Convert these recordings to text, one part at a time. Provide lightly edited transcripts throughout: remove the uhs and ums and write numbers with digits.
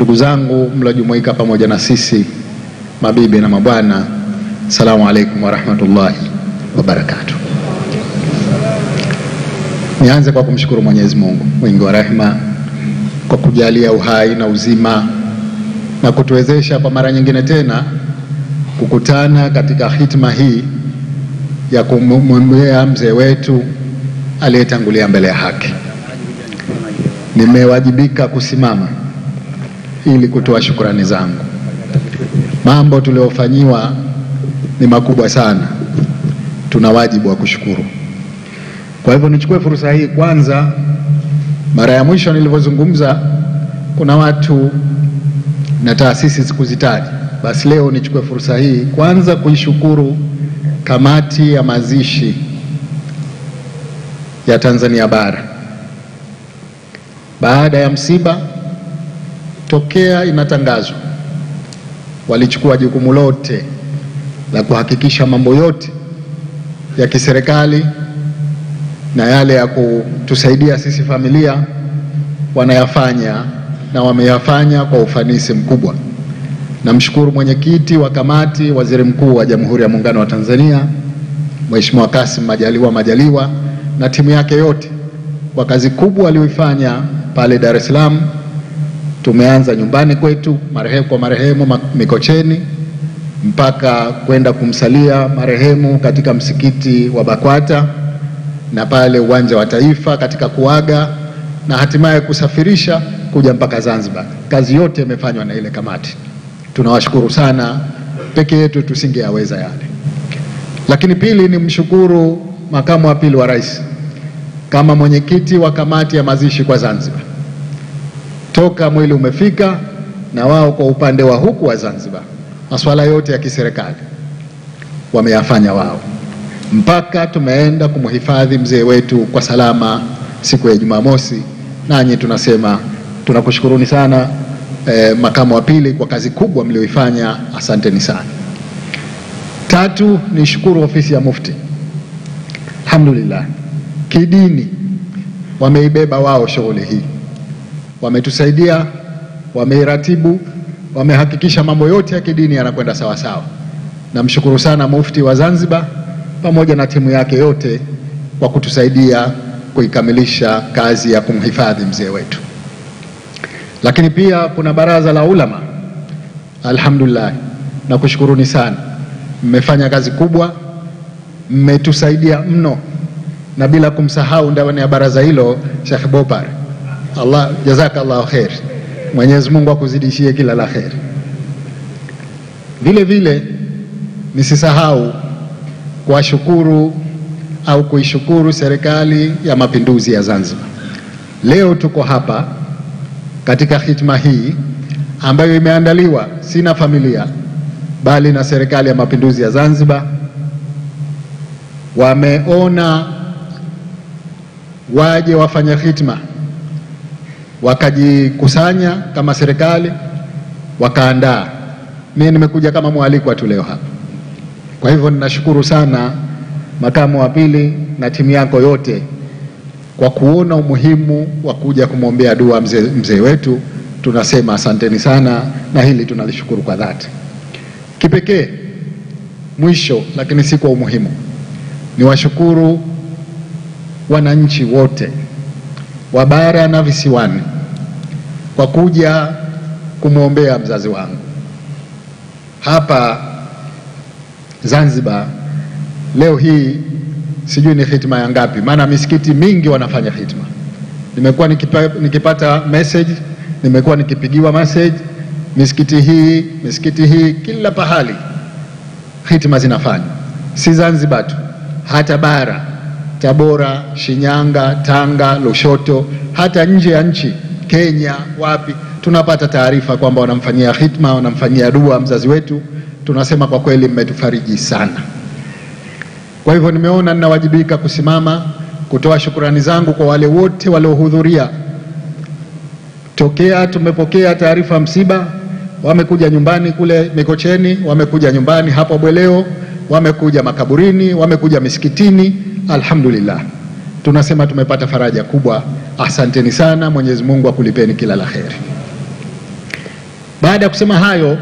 Ndugu zangu mlojumuika pamoja na sisi, mabibi na mabwana, assalamu alaikum wa rahmatullahi wa barakatuh. Nianze kwa kumshukuru Mwenyezi Mungu mwingi wa rehema kwa kujalia uhai na uzima na kutuwezesha kwa mara nyingine tena kukutana katika hitima hii ya kumwombea mzee wetu aliyetangulia mbele ya haki. Nimewajibika kusimama ili kutoa shukrani zangu. Mambo tuliofanyiwa ni makubwa sana, tuna wajibu wa kushukuru. Kwa hivyo nichukue fursa hii kwanza. Mara ya mwisho nilivyozungumza kuna watu na taasisi sikuzitaja, basi leo nichukue fursa hii kwanza kuishukuru kamati ya mazishi ya Tanzania Bara. Baada ya msiba tokea inatangazwa, walichukua jukumu lote la kuhakikisha mambo yote ya kiserikali na yale ya kutusaidia sisi familia wanayafanya, na wameyafanya kwa ufanisi mkubwa. Namshukuru mwenyekiti wa kamati, Waziri Mkuu wa Jamhuri ya Muungano wa Tanzania, Mheshimiwa Kassim Majaliwa na timu yake yote kwa kazi kubwa aliyoifanya pale Dar es Salaam. Tumeanza nyumbani kwetu marehemu Mikocheni mpaka kwenda kumsalia marehemu katika msikiti wa Bakwata na pale uwanja wa Taifa katika kuaga, na hatimaye kusafirisha kuja mpaka Zanzibar. Kazi yote imefanywa na ile kamati. Tunawashukuru sana, peke yetu tusingeyaweza yale. Lakini pili, ni mshukuru makamu wa pili wa rais kama mwenyekiti wa kamati ya mazishi kwa Zanzibar. Toka mwili umefika, na wao kwa upande wa huku wa Zanzibar masuala yote ya kiserikali wameyafanya wao, mpaka tumeenda kumhifadhi mzee wetu kwa salama siku ya Jumamosi. Nanyi tunasema tunakushukuruni sana makamu wa pili kwa kazi kubwa mlioifanya, asanteni sana. Tatu, nishukuru ofisi ya Mufti. Alhamdulillah, kidini wameibeba wao shughuli hii, wametusaidia, wameiratibu, wamehakikisha mambo yote ya kidini yanakwenda sawa sawa. Namshukuru sana Mufti wa Zanzibar pamoja na timu yake yote kwa kutusaidia kuikamilisha kazi ya kumhifadhi mzee wetu. Lakini pia kuna baraza la ulama. Alhamdulillah, nakushukuruni sana, mmefanya kazi kubwa, mmetusaidia mno, na bila kumsahau ndani ya baraza hilo Sheikh Bopar. Allah jazakallahu khair, Mwenyezi Mungu akuzidishie kila la khair. Vile vile nisisahau kuwashukuru au kuishukuru Serikali ya Mapinduzi ya Zanzibar. Leo tuko hapa katika hitima hii ambayo imeandaliwa si na familia bali na Serikali ya Mapinduzi ya Zanzibar. Wameona waje wafanya hitima, wakajikusanya kama serikali, wakaandaa. Mimi nimekuja kama mwalikwa tu leo hapa. Kwa hivyo ninashukuru sana makamu wa pili na timu yako yote kwa kuona umuhimu wa kuja kumwombea dua mzee wetu. Tunasema asanteni sana, na hili tunalishukuru kwa dhati. Kipekee mwisho, lakini si kwa umuhimu, ni washukuru wananchi wote wa bara na visiwani kwa kuja kumwombea mzazi wangu hapa Zanzibar. Leo hii sijui ni hitima ya ngapi, maana misikiti mingi wanafanya hitima. Nimekuwa nikipata message, nimekuwa nikipigiwa message, misikiti hii kila pahali hitima zinafanywa. Si Zanzibar tu, hata bara, Tabora, Shinyanga, Tanga, Lushoto, hata nje ya nchi, Kenya, wapi, tunapata taarifa kwamba wanamfanyia hitma, wanamfanyia dua mzazi wetu. Tunasema kwa kweli mmetufariji sana. Kwa hivyo nimeona ninawajibika kusimama kutoa shukrani zangu kwa wale wote waliohudhuria. Tokea tumepokea taarifa msiba, wamekuja nyumbani kule Mikocheni, wamekuja nyumbani hapo Bweleo, wamekuja makaburini, wamekuja misikitini. Alhamdulillah, tunasema tumepata faraja kubwa. Asanteni sana, Mwenyezi Mungu akulipeni kila la kheri. Baada ya kusema hayo,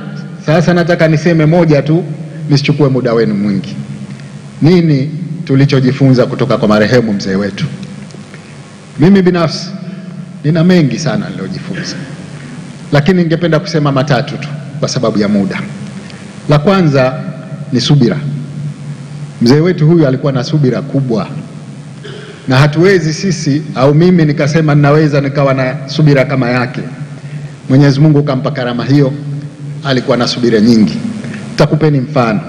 sasa nataka niseme moja tu, nisichukue muda wenu mwingi. Nini tulichojifunza kutoka kwa marehemu mzee wetu? Mimi binafsi nina mengi sana niliyojifunza, lakini ningependa kusema matatu tu kwa sababu ya muda. La kwanza ni subira. Mzee wetu huyu alikuwa na subira kubwa, na hatuwezi sisi au mimi nikasema ninaweza nikawa na subira kama yake. Mwenyezi Mungu kampa karama hiyo, alikuwa na subira nyingi. Takupeni mfano.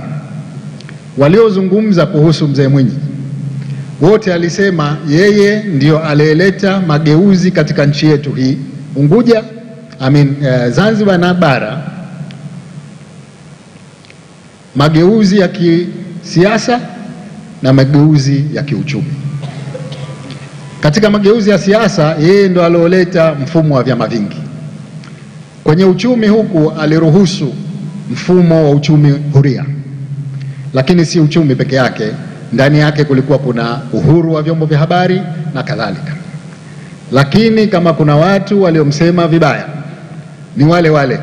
Waliozungumza kuhusu mzee Mwinyi wote alisema yeye ndio aliyeleta mageuzi katika nchi yetu hii, Unguja, Zanzibar na bara. Mageuzi ya kisiasa na mageuzi ya kiuchumi. Katika mageuzi ya siasa, yeye ndio alioleta mfumo wa vyama vingi. Kwenye uchumi huku aliruhusu mfumo wa uchumi huria. Lakini si uchumi peke yake, ndani yake kulikuwa kuna uhuru wa vyombo vya habari na kadhalika. Lakini kama kuna watu waliomsema vibaya, ni wale wale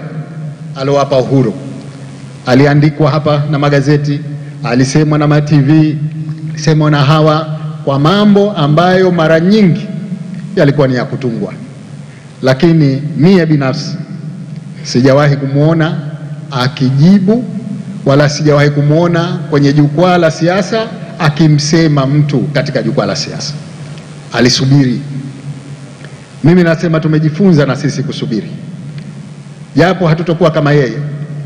aliowapa uhuru. Aliandikwa hapa na magazeti, alisemwa na ma-TV, alisemwa na hawa kwa mambo ambayo mara nyingi yalikuwa ni ya kutungwa. Lakini mie binafsi sijawahi kumuona akijibu, wala sijawahi kumuona kwenye jukwaa la siasa akimsema mtu katika jukwaa la siasa. Alisubiri. Mimi nasema tumejifunza na sisi kusubiri. Japo hatutokuwa kama yeye,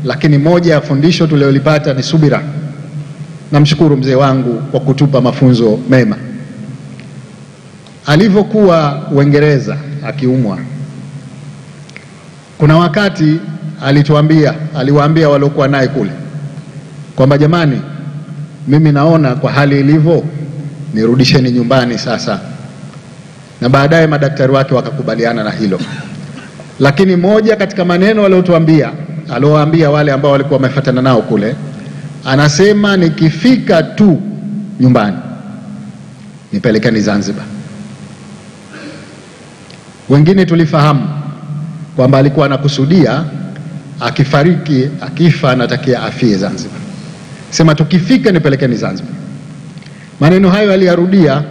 lakini moja ya fundisho tulilolipata ni subira. Namshukuru mzee wangu kwa kutupa mafunzo mema. Alivyokuwa Uingereza akiumwa, kuna wakati aliwaambia waliokuwa naye kule kwamba jamani, mimi naona kwa hali ilivyo nirudisheni nyumbani sasa. Na baadaye madaktari wake wakakubaliana na hilo. Lakini moja katika maneno aliowaambia wale ambao walikuwa wamefuatana nao kule, anasema nikifika tu nyumbani nipelekeni Zanzibar. Wengine tulifahamu kwamba alikuwa anakusudia akifariki, akifa anatakia afie Zanzibar. Sema tukifika nipelekeni Zanzibar. Maneno hayo aliyarudia,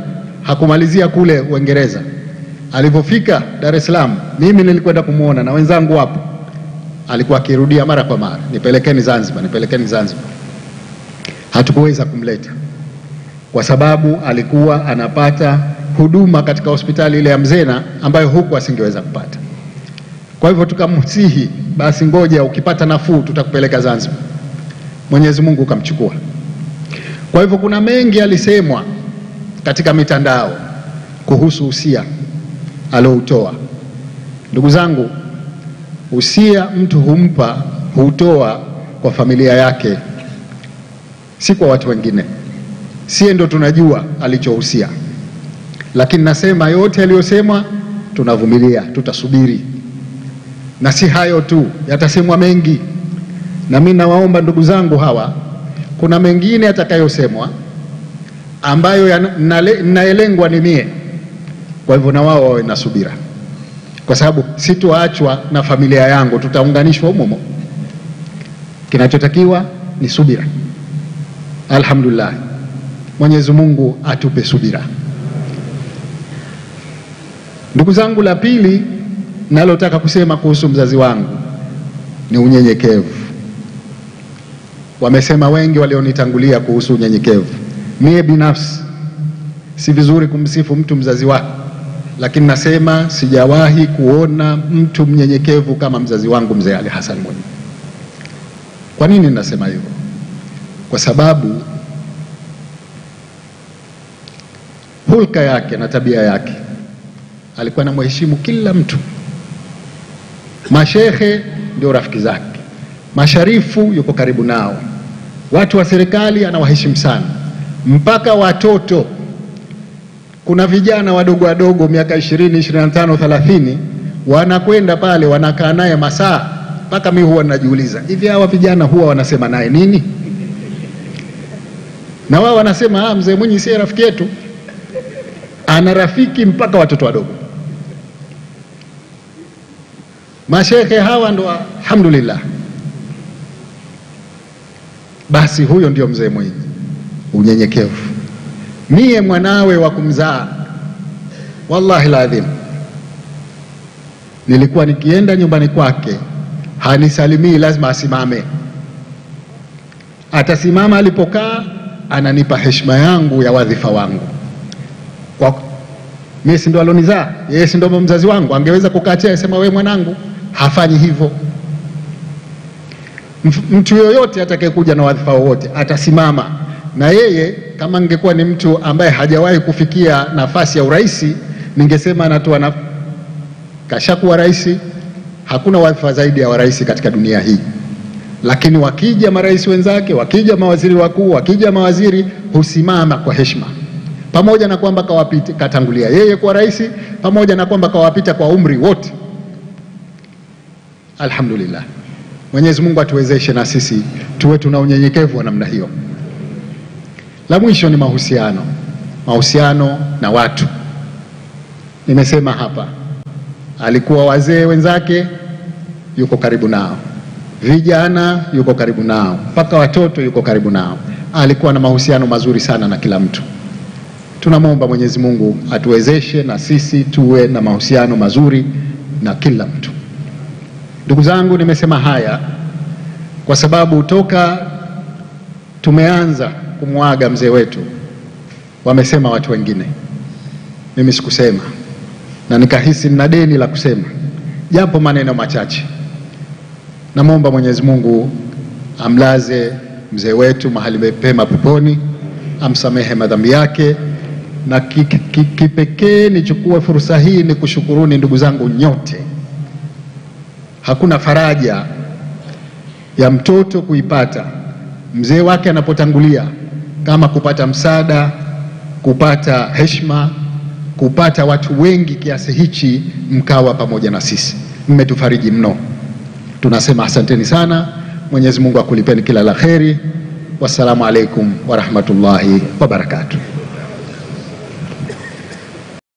hakumalizia kule Uingereza. Alipofika Dar es Salaam, mimi nilikwenda kumuona na wenzangu hapo, alikuwa akirudia mara kwa mara, nipelekeni Zanzibar, nipelekeni Zanzibar. Hatukuweza kumleta kwa sababu alikuwa anapata huduma katika hospitali ile ya Mzena ambayo huku asingeweza kupata. Kwa hivyo tukamsihi, basi ngoja ukipata nafuu tutakupeleka Zanzibar. Mwenyezi Mungu kamchukua. Kwa hivyo kuna mengi alisemwa katika mitandao kuhusu usia aloutoa. Ndugu zangu, usia mtu hutoa kwa familia yake, si kwa watu wengine. Sie ndo tunajua alichohusia. Lakini nasema yote aliyosemwa tunavumilia, tutasubiri. Na si hayo tu, yatasemwa mengi. Na mimi nawaomba ndugu zangu hawa, kuna mengine yatakayosemwa ambayo naelengwa ni mie. Kwa hivyo na wao wawe na subira. Kwa sababu sitoachwa na familia yangu, tutaunganishwa humo. Kinachotakiwa ni subira. Alhamdulillah. Mwenyezi Mungu atupe subira. Ndugu zangu, la pili nalotaka kusema kuhusu mzazi wangu ni unyenyekevu. Wamesema wengi walionitangulia kuhusu unyenyekevu. Mie binafsi si vizuri kumsifu mtu mzazi wake, lakini nasema sijawahi kuona mtu mnyenyekevu kama mzazi wangu mzee Ali Hassan Mwinyi. Kwa nini nasema hivyo? Kwa sababu hulka yake na tabia yake, alikuwa na mheshimu kila mtu. Mashehe ndio rafiki zake, masharifu yuko karibu nao, watu wa serikali anawaheshimu sana, mpaka watoto. Kuna vijana wadogo miaka 20, 25, 30 wanakwenda pale wanakaa naye masaa, mpaka mimi huwa najiuliza, hivi hawa vijana huwa wanasema naye nini? Na wao wanasema mzee Mwinyi si rafiki yetu. Ana rafiki mpaka watoto wadogo. Mashehe hawa ndo alhamdulillah. Basi huyo ndio mzee Mwinyi, unyenyekevu. Mie mwanawe wa kumzaa, wallahi ladhim, nilikuwa nikienda nyumbani kwake hanisalimii, lazima asimame. Atasimama alipokaa, ananipa heshima yangu ya wadhifa wangu. Mimi si ndo alonizaa, yeye si ndo mzazi wangu? Angeweza kukatia asema wewe mwanangu. Hafanyi hivyo. Mtu yoyote atakayekuja na wadhifa wowote atasimama. Na yeye kama angekuwa ni mtu ambaye hajawahi kufikia nafasi ya uraisi, ningesema anatoa kashakuwa rais, hakuna wadhifa zaidi ya uraisi katika dunia hii. Lakini wakija marais wenzake, wakija mawaziri wakuu, wakija mawaziri, husimama kwa heshima. Pamoja na kwamba kawapita, katangulia yeye kwa rais, pamoja na kwamba kawapita kwa umri wote. Alhamdulillah. Mwenyezi Mungu atuwezeshe na sisi tuwe tuna unyenyekevu wa namna hiyo. La mwisho ni mahusiano. Mahusiano na watu. Nimesema hapa, alikuwa wazee wenzake yuko karibu nao, vijana yuko karibu nao, mpaka watoto yuko karibu nao. Alikuwa na mahusiano mazuri sana na kila mtu. Tunamwomba Mwenyezi Mungu atuwezeshe na sisi tuwe na mahusiano mazuri na kila mtu. Ndugu zangu, nimesema haya kwa sababu toka tumeanza kumwaga mzee wetu wamesema watu wengine, mimi sikusema, na nikahisi nina deni la kusema japo maneno machache. Namwomba Mwenyezi Mungu amlaze mzee wetu mahali pema peponi, amsamehe madhambi yake. Na kipekee nichukue fursa hii ni kushukuruni ndugu zangu nyote. Hakuna faraja ya mtoto kuipata mzee wake anapotangulia kama kupata msaada, kupata heshima, kupata watu wengi kiasi hichi mkawa pamoja na sisi. Mmetufariji mno. Tunasema asanteni sana. Mwenyezi Mungu akulipeni kila la kheri. Wassalamu alaikum wa rahmatullahi wa barakatuh.